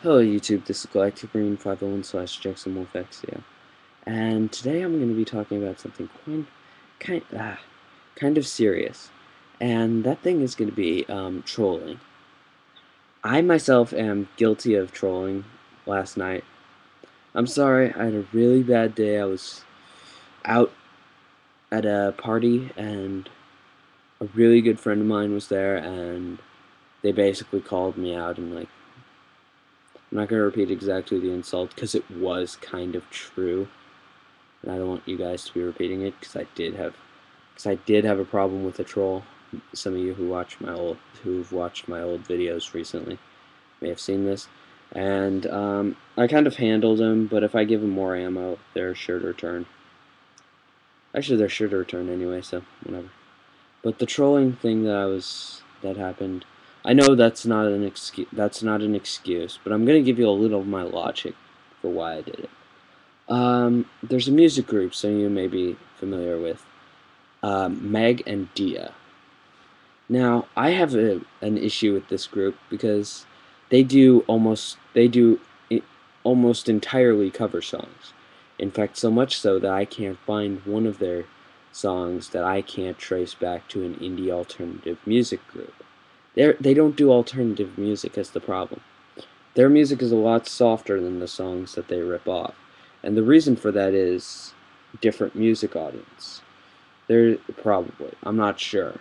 Hello YouTube, this is galacticmarine501's JacksonWolfX, and today I'm going to be talking about something kind of serious, and that thing is going to be trolling. I myself am guilty of trolling last night. I'm sorry, I had a really bad day. I was out at a party, and a really good friend of mine was there, and they basically called me out and I'm not going to repeat exactly the insult because it was kind of true, and I don't want you guys to be repeating it because I did have a problem with a troll. Some of you who've watched my old videos recently may have seen this, and I kind of handled them. But if I give them more ammo, they're sure to return. Actually, they're sure to return anyway, so whatever. But the trolling thing that happened, I know that's not an excuse. But I'm gonna give you a little of my logic for why I did it. There's a music group some of you may be familiar with, Meg and Dia. Now, I have an issue with this group because they do almost entirely cover songs. In fact, so much so that I can't find one of their songs that I can't trace back to an indie alternative music group. They don't do alternative music as the problem. Their music is a lot softer than the songs that they rip off. And the reason for that is different music audience. I'm not sure.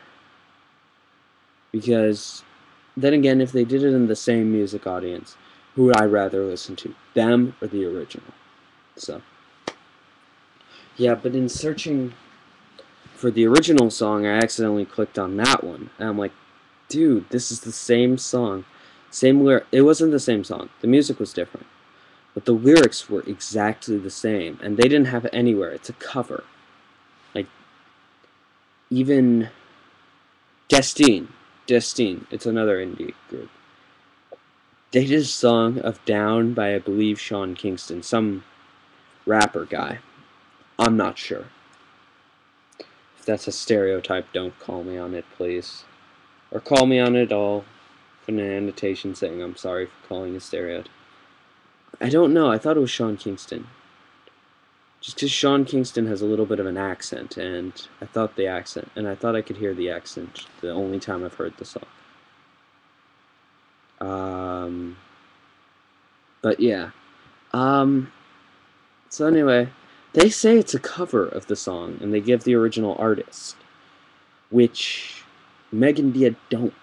Because then again, if they did it in the same music audience, who would I rather listen to? Them or the original? So, yeah, but in searching for the original song, I accidentally clicked on that one. And I'm like, dude, this is the same song. Same lyric. It wasn't the same song. The music was different. But the lyrics were exactly the same. And they didn't have it anywhere. It's a cover. Like, even Destine. It's another indie group. They did a song of Down by, I believe, Sean Kingston. Some rapper guy. I'm not sure. If that's a stereotype, don't call me on it, please. Or call me on it, I'll put an annotation saying I'm sorry for calling a stereotype. I don't know, I thought it was Sean Kingston. Just because Sean Kingston has a little bit of an accent, and I thought I could hear the accent the only time I've heard the song. But yeah. So anyway, they say it's a cover of the song, and they give the original artist, which Meg and Dia don't.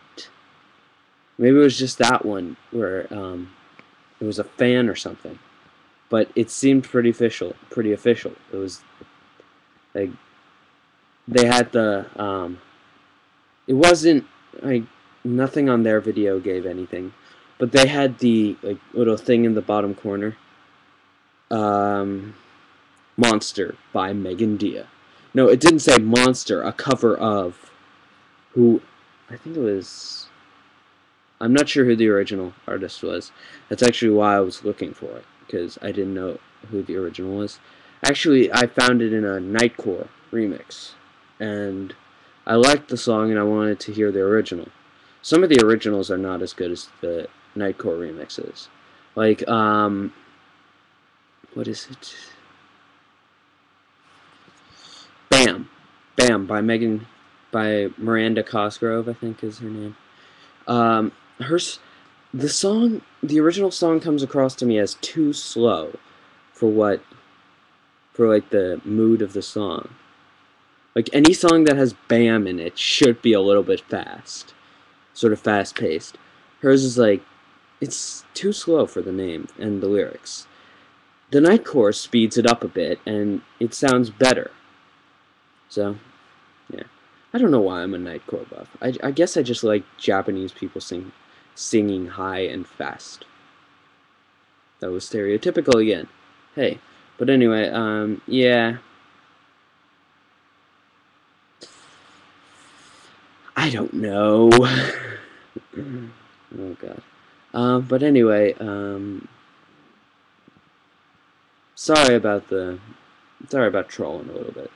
Maybe it was just that one where it was a fan or something, but it seemed pretty official. It was like they had the it wasn't like nothing on their video gave anything, but they had the little thing in the bottom corner. Monster by Meg and Dia. No, it didn't say Monster, a cover of who I think it was. I'm not sure who the original artist was. That's actually why I was looking for it, because I didn't know who the original was. Actually, I found it in a Nightcore remix, and I liked the song and I wanted to hear the original. Some of the originals are not as good as the Nightcore remixes. Like, what is it? Bam by Miranda Cosgrove, I think is her name. The original song comes across to me as too slow for the mood of the song. Like, any song that has bam in it should be a little bit fast, sort of fast paced. Hers is like, it's too slow for the name and the lyrics. The Nightcore speeds it up a bit and it sounds better. So, yeah. I don't know why I'm a Nightcore buff. I guess I just like Japanese people singing high and fast. That was stereotypical again. Hey. But anyway, yeah. I don't know. Oh, God. But anyway, sorry about trolling a little bit.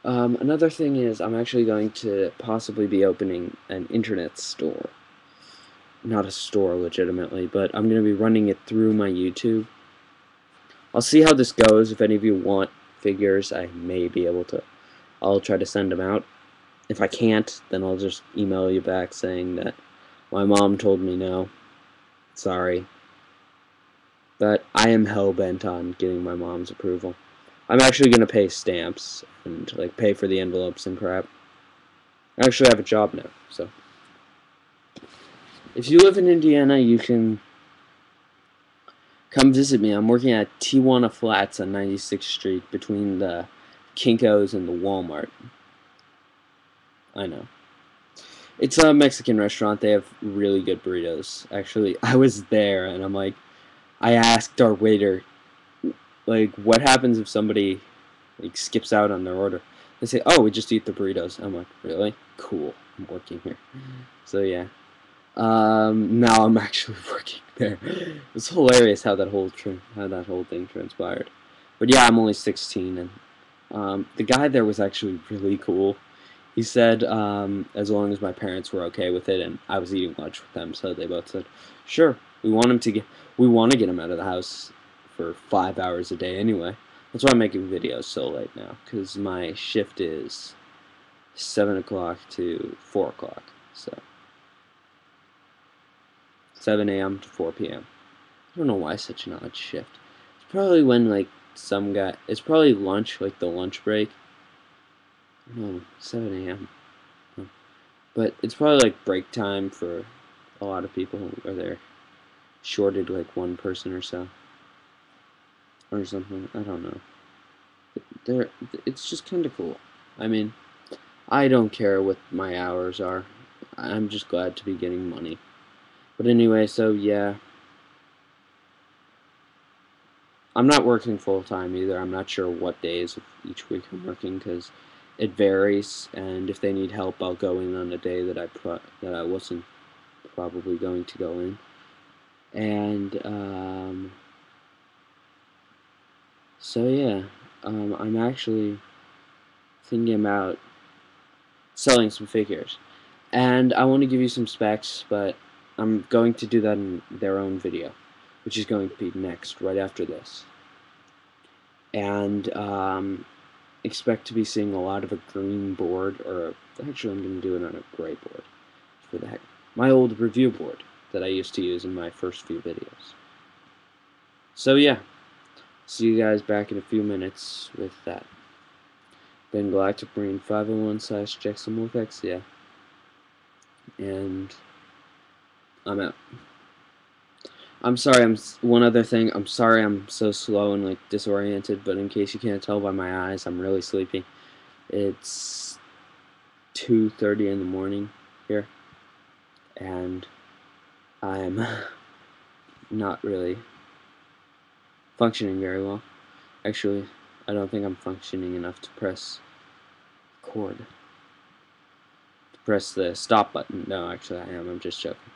Another thing is, I'm actually going to possibly be opening an internet store. not a store legitimately, but I'm going to be running it through my YouTube. I'll see how this goes. If any of you want figures, I may be able to. I'll try to send them out. If I can't, then I'll just email you back saying that my mom told me no. Sorry. But I am hell-bent on getting my mom's approval. I'm actually going to pay stamps and like pay for the envelopes and crap. I actually have a job now, so if you live in Indiana, you can come visit me. I'm working at Tijuana Flats on 96th Street between the Kinko's and the Walmart. I know. It's a Mexican restaurant. They have really good burritos. Actually, I was there and I'm like, I asked our waiter, like, what happens if somebody like skips out on their order? They say, oh, we just eat the burritos. I'm like, really? Cool. I'm working here. So yeah. Now I'm actually working there. It's hilarious how that whole thing transpired. But yeah, I'm only 16, and the guy there was actually really cool. He said as long as my parents were okay with it, and I was eating lunch with them, so they both said, sure. We want to get him out of the house for 5 hours a day anyway. That's why I'm making videos so late now, because my shift is 7 o'clock to 4 o'clock. So 7 a.m. to 4 p.m. I don't know why such an odd shift. It's probably when, like, some guy... It's probably lunch, like the lunch break. No, 7 a.m. But it's probably, like, break time for a lot of people, or they're shorted, like, one person or so. Or something. I don't know. They're, it's just kind of cool. I mean, I don't care what my hours are. I'm just glad to be getting money. But anyway, so yeah. I'm not working full-time either. I'm not sure what days of each week I'm working because it varies, and if they need help, I'll go in on a day that I wasn't probably going to go in. And so yeah, I'm actually thinking about selling some figures, and I want to give you some specs, but I'm going to do that in their own video, which is going to be next, right after this. And expect to be seeing a lot of a green board, or actually I'm going to do it on a gray board, for the heck. My old review board that I used to use in my first few videos. So yeah, see you guys back in a few minutes with that. Been galacticmarine501's check some more effects, yeah. And I'm out. I'm sorry, one other thing, I'm sorry I'm so slow and like disoriented, but in case you can't tell by my eyes, I'm really sleepy. It's 2:30 in the morning here, and I'm not really functioning very well. Actually, I don't think I'm functioning enough to press record. To press the stop button. No, actually I am. I'm just joking.